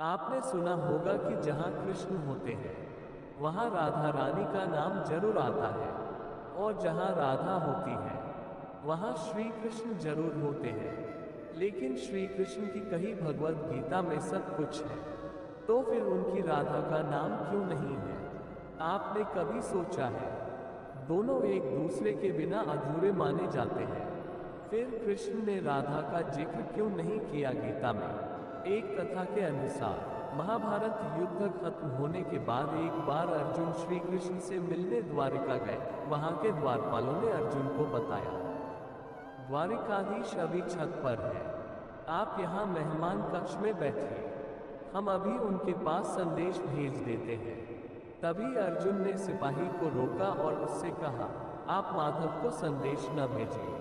आपने सुना होगा कि जहाँ कृष्ण होते हैं वहाँ राधा रानी का नाम जरूर आता है, और जहाँ राधा होती है वहाँ श्री कृष्ण जरूर होते हैं। लेकिन श्री कृष्ण की कही भगवत गीता में सब कुछ है, तो फिर उनकी राधा का नाम क्यों नहीं है? आपने कभी सोचा है? दोनों एक दूसरे के बिना अधूरे माने जाते हैं। फिर कृष्ण ने राधा का जिक्र क्यों नहीं किया गीता में? एक कथा के अनुसार महाभारत युद्ध खत्म होने के बाद एक बार अर्जुन श्री कृष्ण से मिलने द्वारिका गए। वहां के द्वारपालों ने अर्जुन को बताया, द्वारिकाधीश अभी छत पर है, आप यहाँ मेहमान कक्ष में बैठिए, हम अभी उनके पास संदेश भेज देते हैं। तभी अर्जुन ने सिपाही को रोका और उससे कहा, आप माधव को संदेश न भेजिए,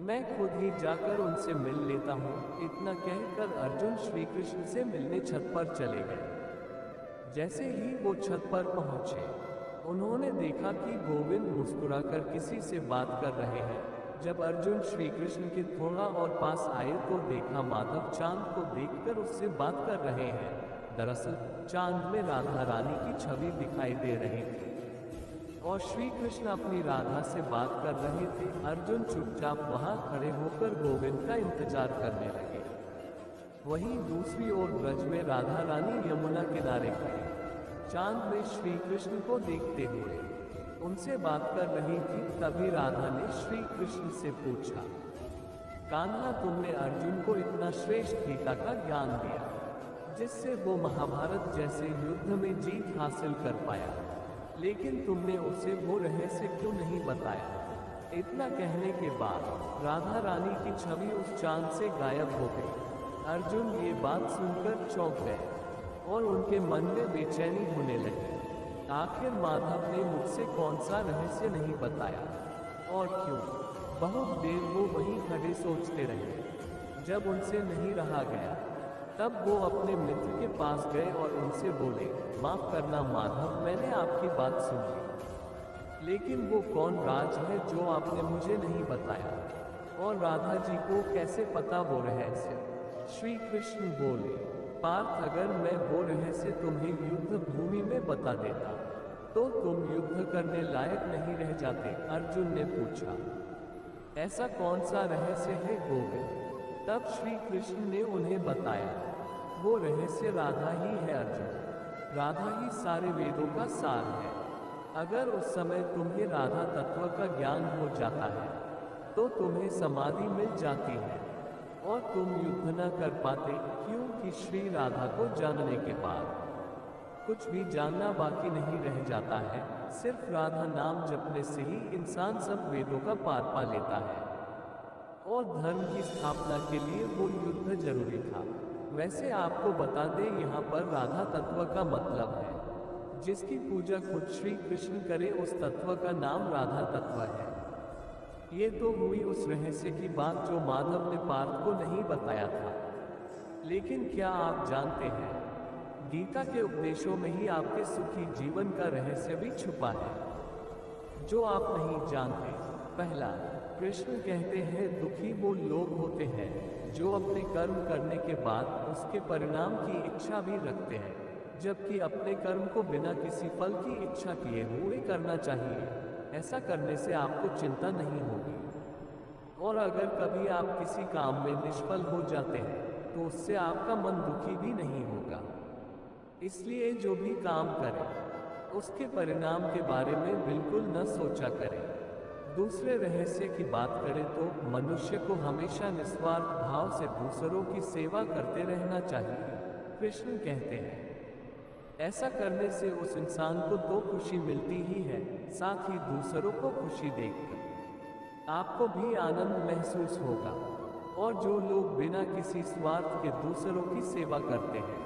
मैं खुद ही जाकर उनसे मिल लेता हूँ। इतना कहकर अर्जुन श्री कृष्ण से मिलने छत पर चले गए। जैसे ही वो छत पर पहुँचे, उन्होंने देखा कि गोविंद मुस्कुराकर किसी से बात कर रहे हैं। जब अर्जुन श्री कृष्ण के थोड़ा और पास आए तो देखा माधव चांद को देखकर उससे बात कर रहे हैं। दरअसल चांद में राधा रानी की छवि दिखाई दे रही थी और श्री कृष्ण अपनी राधा से बात कर रहे थे। अर्जुन चुपचाप वहां खड़े होकर गोविंद का इंतजार करने लगे। वहीं दूसरी ओर ब्रज में राधा रानी यमुना किनारे खड़ी चांद में श्री कृष्ण को देखते हुए उनसे बात कर रही थी। तभी राधा ने श्री कृष्ण से पूछा, कान्हा, तुमने अर्जुन को इतना श्रेष्ठ गीता का ज्ञान दिया जिससे वो महाभारत जैसे युद्ध में जीत हासिल कर पाया, लेकिन तुमने उसे वो रहस्य क्यों नहीं बताया? इतना कहने के बाद राधा रानी की छवि उस चांद से गायब हो गई। अर्जुन ये बात सुनकर चौंक गए और उनके मन में बेचैनी होने लगी। आखिर माधव ने मुझसे कौन सा रहस्य नहीं बताया और क्यों? बहुत देर वो वहीं खड़े सोचते रहे। जब उनसे नहीं रहा गया तब वो अपने मित्र के पास गए और उनसे बोले, माफ करना माधव, मैंने आपकी बात सुन ली, लेकिन वो कौन राज है जो आपने मुझे नहीं बताया, और राधा जी को कैसे पता वो रहस्य? श्री कृष्ण बोले, पार्थ, अगर मैं वो रहस्य तुम्हें युद्ध भूमि में बता देता तो तुम युद्ध करने लायक नहीं रह जाते। अर्जुन ने पूछा, ऐसा कौन सा रहस्य है गोविंद? तब श्री कृष्ण ने उन्हें बताया, वो रहस्य राधा ही है अर्जुन। राधा ही सारे वेदों का सार है। अगर उस समय तुम्हें राधा तत्व का ज्ञान हो जाता है तो तुम्हें समाधि मिल जाती है और तुम युद्ध न कर पाते, क्योंकि श्री राधा को जानने के बाद कुछ भी जानना बाकी नहीं रह जाता है। सिर्फ राधा नाम जपने से ही इंसान सब वेदों का पार पा लेता है और धर्म की स्थापना के लिए वो युद्ध जरूरी था। वैसे आपको बता दें, यहाँ पर राधा तत्व का मतलब है जिसकी पूजा खुद श्री कृष्ण करे, उस तत्व का नाम राधा तत्व है। ये तो हुई उस रहस्य की बात जो माधव ने पार्थ को नहीं बताया था। लेकिन क्या आप जानते हैं, गीता के उपदेशों में ही आपके सुखी जीवन का रहस्य भी छुपा है जो आप नहीं जानते। पहला, कृष्ण कहते हैं दुखी वो लोग होते हैं जो अपने कर्म करने के बाद उसके परिणाम की इच्छा भी रखते हैं, जबकि अपने कर्म को बिना किसी फल की इच्छा किए हुए करना चाहिए। ऐसा करने से आपको चिंता नहीं होगी, और अगर कभी आप किसी काम में निष्फल हो जाते हैं तो उससे आपका मन दुखी भी नहीं होगा। इसलिए जो भी काम करें उसके परिणाम के बारे में बिल्कुल न सोचा करें। दूसरे रहस्य की बात करें तो मनुष्य को हमेशा निस्वार्थ भाव से दूसरों की सेवा करते रहना चाहिए। कृष्ण कहते हैं ऐसा करने से उस इंसान को तो खुशी मिलती ही है, साथ ही दूसरों को खुशी देखकर आपको भी आनंद महसूस होगा। और जो लोग बिना किसी स्वार्थ के दूसरों की सेवा करते हैं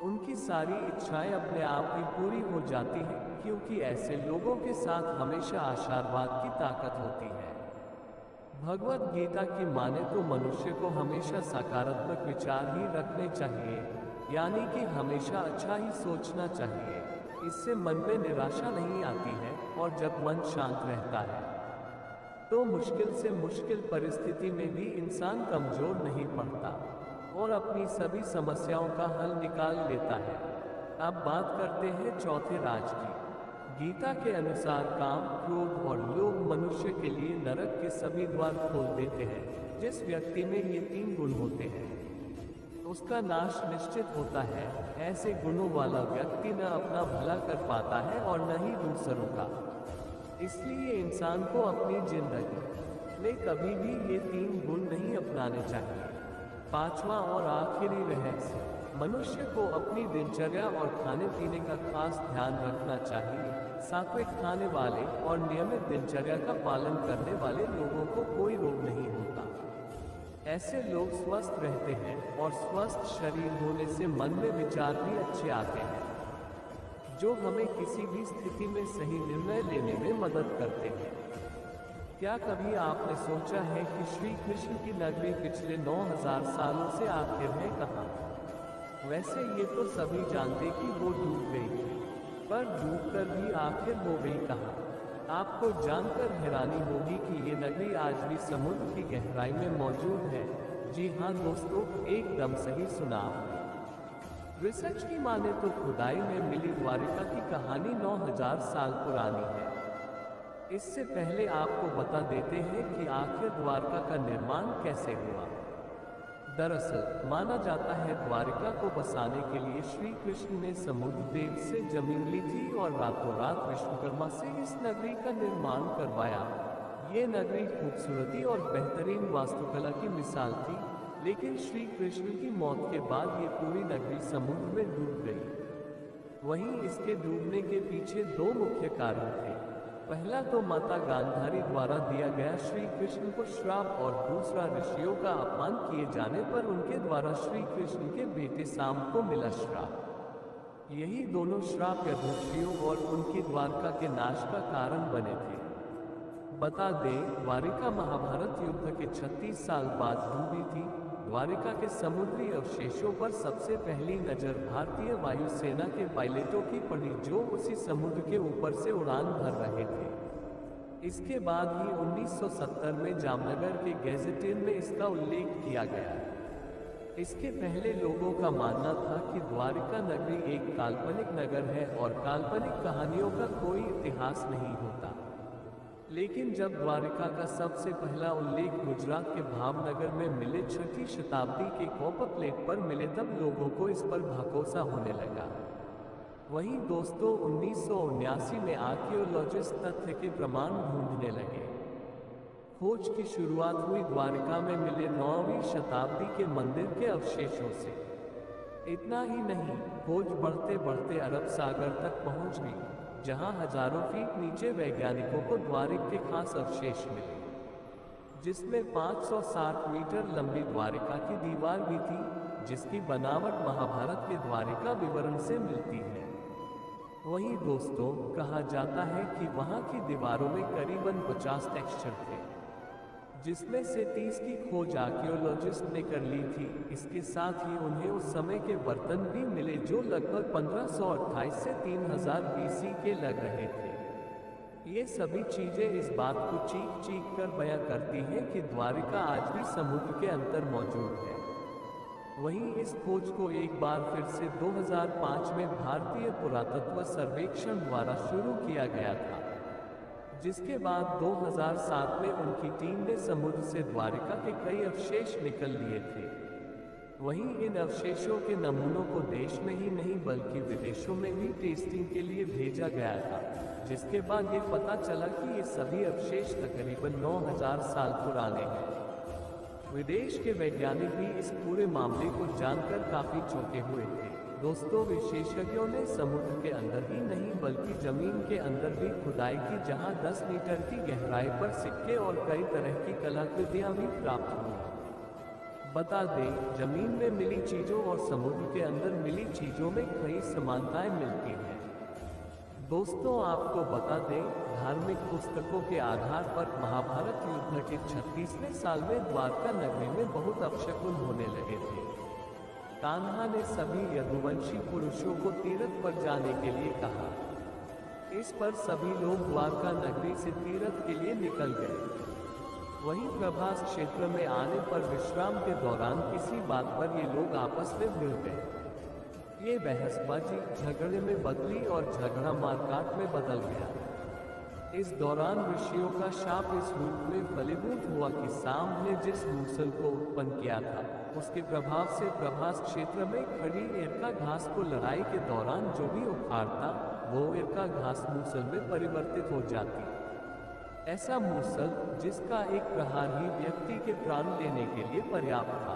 उनकी सारी इच्छाएं अपने आप ही पूरी हो जाती हैं, क्योंकि ऐसे लोगों के साथ हमेशा आशीर्वाद की ताकत होती है। भगवत गीता की माने तो मनुष्य को हमेशा सकारात्मक विचार ही रखने चाहिए, यानी कि हमेशा अच्छा ही सोचना चाहिए। इससे मन में निराशा नहीं आती है, और जब मन शांत रहता है तो मुश्किल से मुश्किल परिस्थिति में भी इंसान कमजोर नहीं पड़ता और अपनी सभी समस्याओं का हल निकाल लेता है। अब बात करते हैं चौथे राज की। गीता के अनुसार काम, क्रोध और लोभ मनुष्य के लिए नरक के सभी द्वार खोल देते हैं। जिस व्यक्ति में ये 3 गुण होते हैं उसका नाश निश्चित होता है। ऐसे गुणों वाला व्यक्ति न अपना भला कर पाता है और न ही दूसरों का। इसलिए इंसान को अपनी जिंदगी में कभी भी ये 3 गुण नहीं अपनाने चाहिए। 5वां और आखिरी रहस्य, मनुष्य को अपनी दिनचर्या और खाने पीने का खास ध्यान रखना चाहिए। सात्विक खाने वाले और नियमित दिनचर्या का पालन करने वाले लोगों को कोई रोग नहीं होता। ऐसे लोग स्वस्थ रहते हैं और स्वस्थ शरीर होने से मन में विचार भी अच्छे आते हैं, जो हमें किसी भी स्थिति में सही निर्णय लेने में मदद करते हैं। क्या कभी आपने सोचा है कि श्री कृष्ण की नगरी पिछले 9000 सालों से आखिर है कहाँ? वैसे ये तो सभी जानते कि वो डूब गई थी, पर डूबकर भी आखिर हो गई कहाँ? आपको जानकर हैरानी होगी कि ये नगरी आज भी समुद्र की गहराई में मौजूद है। जी हाँ दोस्तों, एकदम सही सुना आपने। रिसर्च की माने तो खुदाई में मिली द्वारिका की कहानी 9000 साल पुरानी है। इससे पहले आपको बता देते हैं कि आखिर द्वारका का निर्माण कैसे हुआ। दरअसल माना जाता है द्वारिका को बसाने के लिए श्री कृष्ण ने समुद्र देव से जमीन ली थी और रातों रात विश्वकर्मा से इस नगरी का निर्माण करवाया। ये नगरी खूबसूरती और बेहतरीन वास्तुकला की मिसाल थी, लेकिन श्री कृष्ण की मौत के बाद ये पूरी नगरी समुद्र में डूब गई। वहीं इसके डूबने के पीछे 2 मुख्य कारण थे। पहला तो माता गांधारी द्वारा दिया गया श्री कृष्ण को श्राप, और दूसरा ऋषियों का अपमान किए जाने पर उनके द्वारा श्री कृष्ण के बेटे साम को मिला श्राप। यही दोनों श्राप ऋषियों और उनकी द्वारका के नाश का कारण बने थे। बता दें, द्वारिका महाभारत युद्ध के 36 साल बाद डूबी थी। द्वारिका के समुद्री अवशेषों पर सबसे पहली नजर भारतीय वायुसेना के पायलटों की पड़ी, जो उसी समुद्र के ऊपर से उड़ान भर रहे थे। इसके बाद ही 1970 में जामनगर के गैजेटियन में इसका उल्लेख किया गया। इसके पहले लोगों का मानना था कि द्वारिका नगरी एक काल्पनिक नगर है और काल्पनिक कहानियों का कोई इतिहास नहीं होता। लेकिन जब द्वारिका का सबसे पहला उल्लेख गुजरात के भावनगर में मिले 6ठी शताब्दी के कॉपर प्लेट पर मिले, तब लोगों को इस पर भरोसा होने लगा। वहीं दोस्तों 1979 में आर्कियोलॉजिस्ट तथ्य के प्रमाण ढूंढने लगे। खोज की शुरुआत हुई द्वारिका में मिले 9वीं शताब्दी के मंदिर के अवशेषों से। इतना ही नहीं, खोज बढ़ते बढ़ते अरब सागर तक पहुंच गई, जहां हजारों फीट नीचे वैज्ञानिकों को द्वारिका के खास अवशेष मिले, जिसमें 560 मीटर लंबी द्वारिका की दीवार भी थी, जिसकी बनावट महाभारत के द्वारिका विवरण से मिलती है। वहीं दोस्तों, कहा जाता है कि वहां की दीवारों में करीबन 50 टेक्सचर थे, जिसमें से 30 की खोज आर्कियोलॉजिस्ट ने कर ली थी। इसके साथ ही उन्हें उस समय के बर्तन भी मिले, जो लगभग 1528 से 3000 BC के लग रहे थे। ये सभी चीजें इस बात को चीख चीख कर बयां करती हैं कि द्वारिका आज भी समुद्र के अंदर मौजूद है। वहीं इस खोज को एक बार फिर से 2005 में भारतीय पुरातत्व सर्वेक्षण द्वारा शुरू किया गया था, जिसके बाद 2007 में उनकी टीम ने समुद्र से द्वारिका के कई अवशेष निकल लिए थे। वहीं इन अवशेषों के नमूनों को देश में ही नहीं बल्कि विदेशों में भी टेस्टिंग के लिए भेजा गया था, जिसके बाद ये पता चला कि ये सभी अवशेष तकरीबन 9000 साल पुराने हैं। विदेश के वैज्ञानिक भी इस पूरे मामले को जानकर काफी चौंके हुए थे। दोस्तों, विशेषज्ञों ने समुद्र के अंदर ही नहीं बल्कि जमीन के अंदर भी खुदाई की, जहां 10 मीटर की गहराई पर सिक्के और कई तरह की कलाकृतियां भी प्राप्त हुई। बता दें, जमीन में मिली चीजों और समुद्र के अंदर मिली चीजों में कई समानताएं मिलती हैं। दोस्तों, आपको बता दें, धार्मिक पुस्तकों के आधार पर महाभारत युद्ध के 36वें साल में द्वारका नगरी में बहुत अपशकुन होने लगे थे। कान्हा ने सभी यदुवंशी पुरुषों को तीर्थ पर जाने के लिए कहा। इस पर सभी लोग द्वारका नगरी से तीर्थ के लिए निकल गए। वहीं प्रभास क्षेत्र में आने पर विश्राम के दौरान किसी बात पर ये लोग आपस में भिड़ गए। ये बहसबाजी झगड़े में बदली और झगड़ा मारकाट में बदल गया। इस दौरान ऋषियों का शाप इस रूप में फलीभूत हुआ कि सांब ने जिस मूसल को उत्पन्न किया था, उसके प्रभाव से प्रभास क्षेत्र में खड़ी एरका घास को लड़ाई के दौरान जो भी उखाड़ता, वो एरका घास मूसल में परिवर्तित हो जाती। ऐसा मूसल जिसका एक प्रहार ही व्यक्ति के प्राण लेने के लिए पर्याप्त था।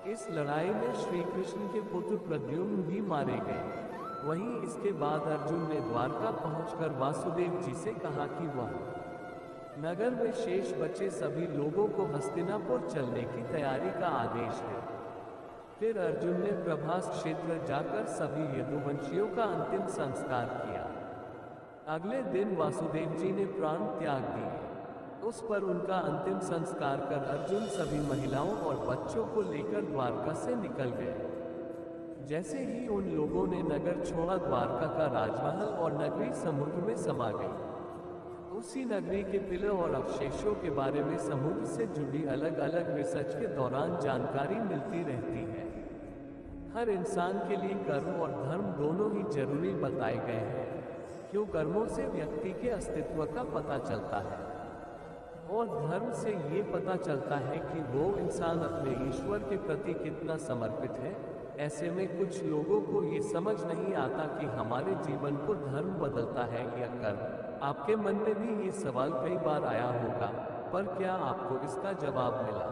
इस लड़ाई में श्री कृष्ण के पुत्र प्रद्युम्न भी मारे गए। वहीं इसके बाद अर्जुन ने द्वारका पहुंचकर वासुदेव जी से कहा कि वह नगर में शेष बचे सभी लोगों को हस्तिनापुर चलने की तैयारी का आदेश दे। फिर अर्जुन ने प्रभास क्षेत्र जाकर सभी यदुवंशियों का अंतिम संस्कार किया। अगले दिन वासुदेव जी ने प्राण त्याग दिए। उस पर उनका अंतिम संस्कार कर अर्जुन सभी महिलाओं और बच्चों को लेकर द्वारका से निकल गए। जैसे ही उन लोगों ने नगर छोड़ा, द्वारका का राजमहल और नगरी समुद्र में समा गई। उसी नगरी के पिलर और अवशेषों के बारे में समुद्र से जुड़ी अलग अलग रिसर्च के दौरान जानकारी मिलती रहती है। हर इंसान के लिए कर्म और धर्म दोनों ही जरूरी बताए गए हैं, क्यों कर्मों से व्यक्ति के अस्तित्व का पता चलता है और धर्म से ये पता चलता है कि वो इंसान अपने ईश्वर के प्रति कितना समर्पित है। ऐसे में कुछ लोगों को ये समझ नहीं आता कि हमारे जीवन को धर्म बदलता है या कर्म। आपके मन में भी ये सवाल कई बार आया होगा, पर क्या आपको इसका जवाब मिला?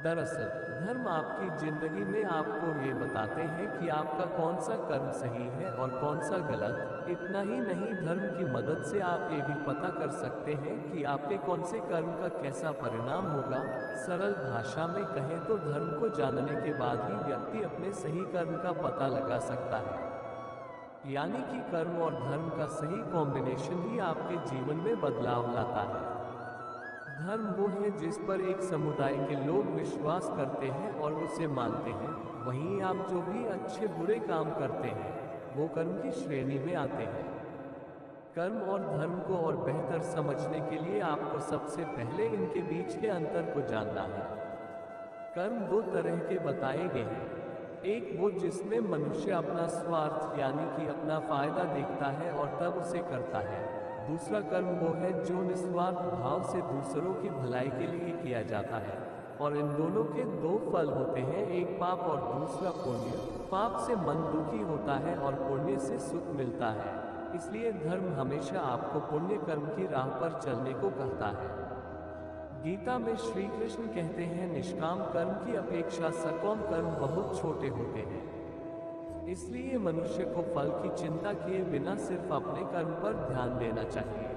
दरअसल धर्म आपकी जिंदगी में आपको ये बताते हैं कि आपका कौन सा कर्म सही है और कौन सा गलत। इतना ही नहीं, धर्म की मदद से आप ये भी पता कर सकते हैं कि आपके कौन से कर्म का कैसा परिणाम होगा। सरल भाषा में कहें तो धर्म को जानने के बाद ही व्यक्ति अपने सही कर्म का पता लगा सकता है। यानी कि कर्म और धर्म का सही कॉम्बिनेशन ही आपके जीवन में बदलाव लाता है। धर्म वो है जिस पर एक समुदाय के लोग विश्वास करते हैं और उसे मानते हैं। वहीं आप जो भी अच्छे बुरे काम करते हैं, वो कर्म की श्रेणी में आते हैं। कर्म और धर्म को और बेहतर समझने के लिए आपको सबसे पहले इनके बीच के अंतर को जानना है। कर्म दो तरह के बताए गए हैं। एक वो जिसमें मनुष्य अपना स्वार्थ यानी कि अपना फायदा देखता है और तब उसे करता है। दूसरा कर्म वो है जो निस्वार्थ भाव से दूसरों की भलाई के लिए किया जाता है, और इन दोनों के दो फल होते हैं, एक पाप और दूसरा पुण्य। पाप से मन दुखी होता है और पुण्य से सुख मिलता है। इसलिए धर्म हमेशा आपको पुण्य कर्म की राह पर चलने को कहता है। गीता में श्री कृष्ण कहते हैं, निष्काम कर्म की अपेक्षा सकाम कर्म बहुत छोटे होते हैं। इसलिए मनुष्य को फल की चिंता किए बिना सिर्फ अपने कर्म पर ध्यान देना चाहिए,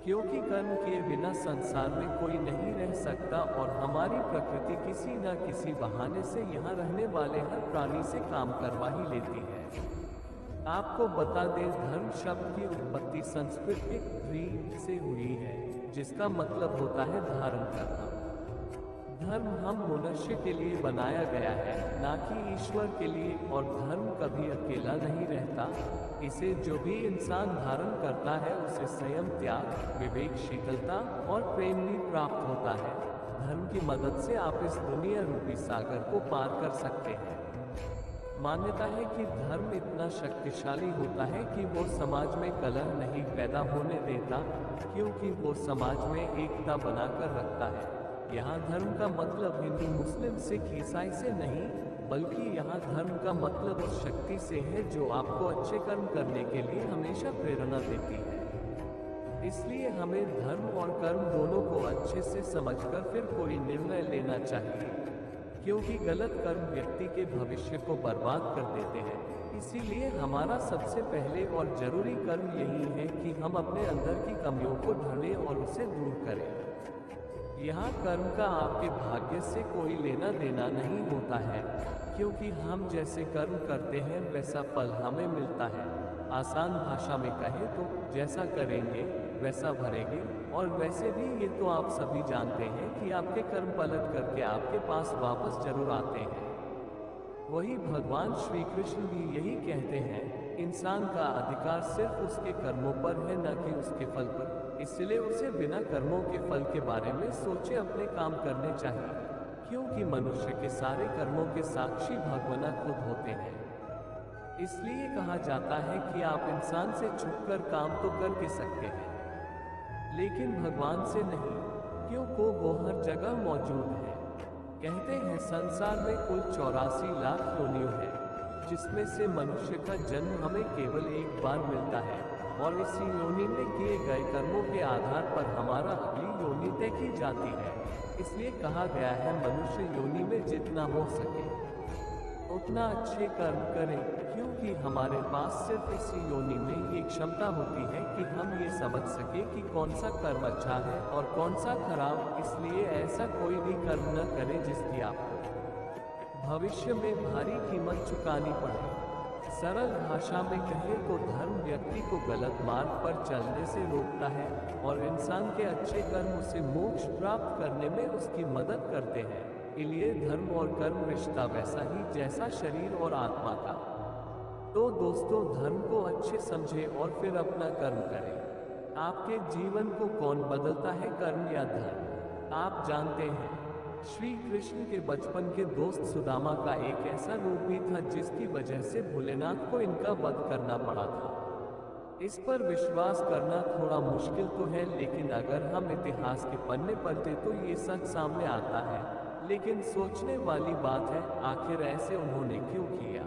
क्योंकि कर्म किए बिना संसार में कोई नहीं रह सकता और हमारी प्रकृति किसी न किसी बहाने से यहाँ रहने वाले हर प्राणी से काम करवा ही लेती है। आपको बता दें, धर्म शब्द की उत्पत्ति संस्कृत के ध्री से हुई है, जिसका मतलब होता है धारण करना। धर्म हम मनुष्य के लिए बनाया गया है, ना कि ईश्वर के लिए, और धर्म कभी अकेला नहीं रहता। इसे जो भी इंसान धारण करता है उसे संयम, त्याग, विवेकशीलता और प्रेम भी प्राप्त होता है। धर्म की मदद से आप इस दुनिया रूपी सागर को पार कर सकते हैं। मान्यता है कि धर्म इतना शक्तिशाली होता है कि वो समाज में कलह नहीं पैदा होने देता, क्योंकि वो समाज में एकता बनाकर रखता है। यहाँ धर्म का मतलब हिंदू, मुस्लिम, सिख, ईसाई से नहीं, बल्कि यहाँ धर्म का मतलब उस शक्ति से है जो आपको अच्छे कर्म करने के लिए हमेशा प्रेरणा देती है। इसलिए हमें धर्म और कर्म दोनों को अच्छे से समझकर फिर कोई निर्णय लेना चाहिए, क्योंकि गलत कर्म व्यक्ति के भविष्य को बर्बाद कर देते हैं। इसीलिए हमारा सबसे पहले और जरूरी कर्म यही है कि हम अपने अंदर की कमियों को ढूंढें और उसे दूर करें। यहाँ कर्म का आपके भाग्य से कोई लेना देना नहीं होता है, क्योंकि हम जैसे कर्म करते हैं वैसा फल हमें मिलता है। आसान भाषा में कहें तो जैसा करेंगे वैसा भरेंगे। और वैसे भी ये तो आप सभी जानते हैं कि आपके कर्म पलट करके आपके पास वापस जरूर आते हैं। वही भगवान श्री कृष्ण भी यही कहते हैं, इंसान का अधिकार सिर्फ उसके कर्मों पर है, न कि उसके फल पर। इसलिए उसे बिना कर्मों के फल के बारे में सोचे अपने काम करने चाहिए, क्योंकि मनुष्य के सारे कर्मों के साक्षी भगवान खुद होते हैं। इसलिए कहा जाता है कि आप इंसान से छुपकर काम तो कर के सकते हैं, लेकिन भगवान से नहीं, क्योंकि वो हर जगह मौजूद है। कहते हैं संसार में कुल 84 लाख योनियां हैं, जिसमें से मनुष्य का जन्म हमें केवल एक बार मिलता है, और इसी योनि में किए गए कर्मों के आधार पर हमारा अगली योनि तय की जाती है। इसलिए कहा गया है मनुष्य योनि में जितना हो सके उतना अच्छे कर्म करें, क्योंकि हमारे पास सिर्फ इसी योनि में ये क्षमता होती है कि हम ये समझ सके कि कौन सा कर्म अच्छा है और कौन सा खराब। इसलिए ऐसा कोई भी कर्म न करें जिसकी आपको भविष्य में भारी कीमत चुकानी पड़े। सरल भाषा में कहें तो धर्म व्यक्ति को गलत मार्ग पर चलने से रोकता है, और इंसान के अच्छे कर्म उसे मोक्ष प्राप्त करने में उसकी मदद करते हैं। इसलिए धर्म और कर्म रिश्ता वैसा ही जैसा शरीर और आत्मा का। तो दोस्तों, धर्म को अच्छे समझें और फिर अपना कर्म करें। आपके जीवन को कौन बदलता है, कर्म या धर्म? आप जानते हैं, श्री कृष्ण के बचपन के दोस्त सुदामा का एक ऐसा रूप भी था जिसकी वजह से भोलेनाथ को इनका वध करना पड़ा था। इस पर विश्वास करना थोड़ा मुश्किल तो है, लेकिन अगर हम इतिहास के पन्ने पलटे तो ये सच सामने आता है। लेकिन सोचने वाली बात है, आखिर ऐसे उन्होंने क्यों किया?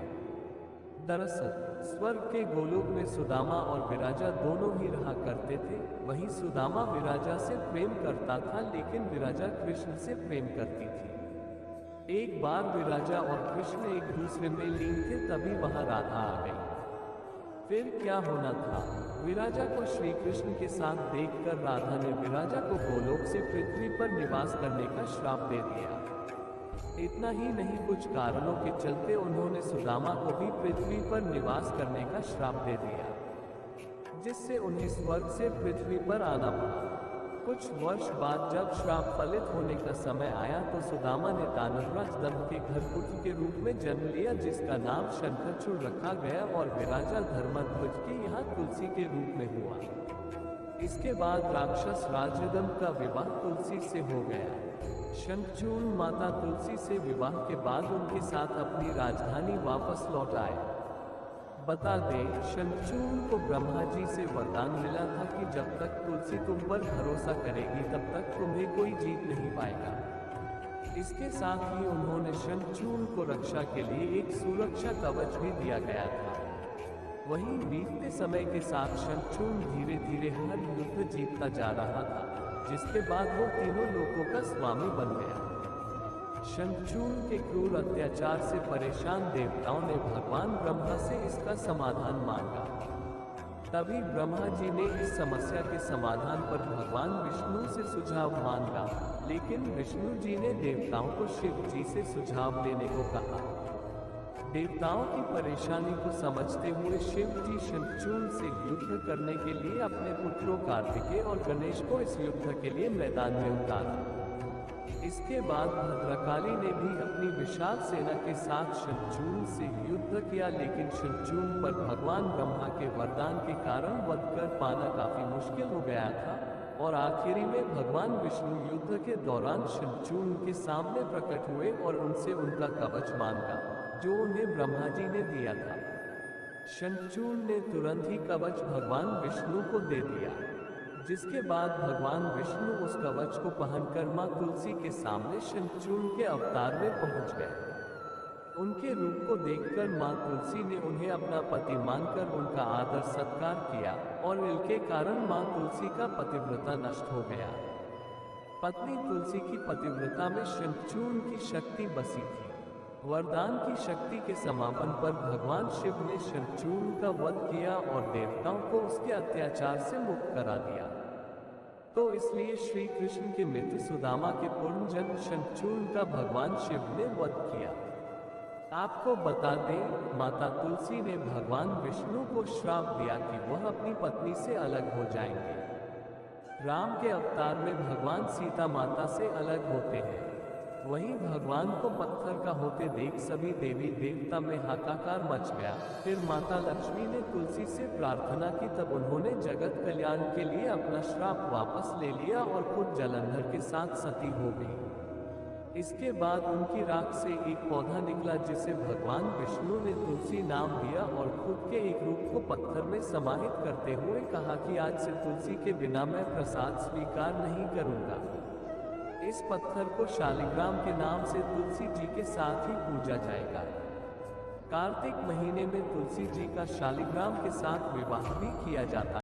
दरअसल स्वर्ग के गोलोक में सुदामा और विराजा दोनों ही रहा करते थे। वहीं सुदामा विराजा से प्रेम करता था, लेकिन विराजा कृष्ण से प्रेम करती थी। एक बार विराजा और कृष्ण एक दूसरे में लीन थे, तभी वहां राधा आ गई। फिर क्या होना था? विराजा को श्री कृष्ण के साथ देखकर राधा ने विराजा को गोलोक से पृथ्वी पर निवास करने का श्राप दे दिया। इतना ही नहीं, कुछ कारणों के चलते उन्होंने सुदामा को भी पृथ्वी पर निवास करने का श्राप दे दिया, जिससे उन्हें स्वर्ग से पृथ्वी पर आना पड़ा। कुछ वर्ष बाद जब श्राप फलित होने का समय आया तो सुदामा ने दानवराज दंभ के घर पुत्र के रूप में जन्म लिया, जिसका नाम शंखचूड़ रखा गया, और विराजा धर्मध्वज के यहाँ तुलसी के रूप में हुआ। इसके बाद राक्षस राजदंभ का विवाह तुलसी से हो गया। शंखचूड़ माता तुलसी से विवाह के बाद उनके साथ अपनी राजधानी वापस लौट आए। बता दें, शंखचूड़ को ब्रह्मा जी से वरदान मिला था कि जब तक तुलसी तुम पर भरोसा करेगी तब तक तुम्हें कोई जीत नहीं पाएगा। इसके साथ ही उन्होंने शंखचूड़ को रक्षा के लिए एक सुरक्षा कवच भी दिया गया था। वहीं बीतते समय के साथ शंखचूड़ धीरे धीरे हर युद्ध जीतता जा रहा था, जिसके बाद वो तीनों लोकों का स्वामी बन गया। शंखचूड़ के क्रूर अत्याचार से परेशान देवताओं ने भगवान ब्रह्मा से इसका समाधान मांगा। तभी ब्रह्मा जी ने इस समस्या के समाधान पर भगवान विष्णु से सुझाव मांगा, लेकिन विष्णु जी ने देवताओं को शिव जी से सुझाव लेने को कहा। देवताओं की परेशानी को समझते हुए शिव जी शंखचूड़ से युद्ध करने के लिए अपने पुत्रों कार्तिकेय और गणेश को इस युद्ध के लिए मैदान में उतारा। इसके बाद भद्रकाली ने भी अपनी विशाल सेना के साथ शंखचूड़ से युद्ध किया, लेकिन शंखचूड़ पर भगवान ब्रह्मा के वरदान के कारण वध कर पाना काफी मुश्किल हो गया था, और आखिरी में भगवान विष्णु युद्ध के दौरान शंखचूड़ के सामने प्रकट हुए और उनसे उनका कवच मांगा, जो उन्हें ब्रह्मा जी ने दिया था। शंखचूड़ ने तुरंत ही कवच भगवान विष्णु को दे दिया, जिसके बाद भगवान विष्णु उस कवच को पहनकर मां तुलसी के सामने शंखचूड़ के अवतार में पहुंच गए। उनके रूप को देखकर मां तुलसी ने उन्हें अपना पति मानकर उनका आदर सत्कार किया, और इनके कारण मां तुलसी का पतिव्रता नष्ट हो गया। पत्नी तुलसी की पतिव्रता में शंखचूड़ की शक्ति बसी थी। वरदान की शक्ति के समापन पर भगवान शिव ने शंखचूड़ का वध किया और देवताओं को उसके अत्याचार से मुक्त करा दिया। तो इसलिए श्री कृष्ण के मित्र सुदामा के पूर्वजन्म शंखचूड़ का भगवान शिव ने वध किया। आपको बता दें, माता तुलसी ने भगवान विष्णु को श्राप दिया कि वह अपनी पत्नी से अलग हो जाएंगे। राम के अवतार में भगवान सीता माता से अलग होते हैं। वहीं भगवान को पत्थर का होते देख सभी देवी देवता में हाहाकार मच गया। फिर माता लक्ष्मी ने तुलसी से प्रार्थना की, तब उन्होंने जगत कल्याण के लिए अपना श्राप वापस ले लिया और खुद जलंधर के साथ सती हो गई। इसके बाद उनकी राख से एक पौधा निकला जिसे भगवान विष्णु ने तुलसी नाम दिया और खुद के एक रूप को पत्थर में समाहित करते हुए कहा कि आज से तुलसी के बिना मैं प्रसाद स्वीकार नहीं करूंगा। इस पत्थर को शालिग्राम के नाम से तुलसी जी के साथ ही पूजा जाएगा। कार्तिक महीने में तुलसी जी का शालिग्राम के साथ विवाह भी किया जाता है।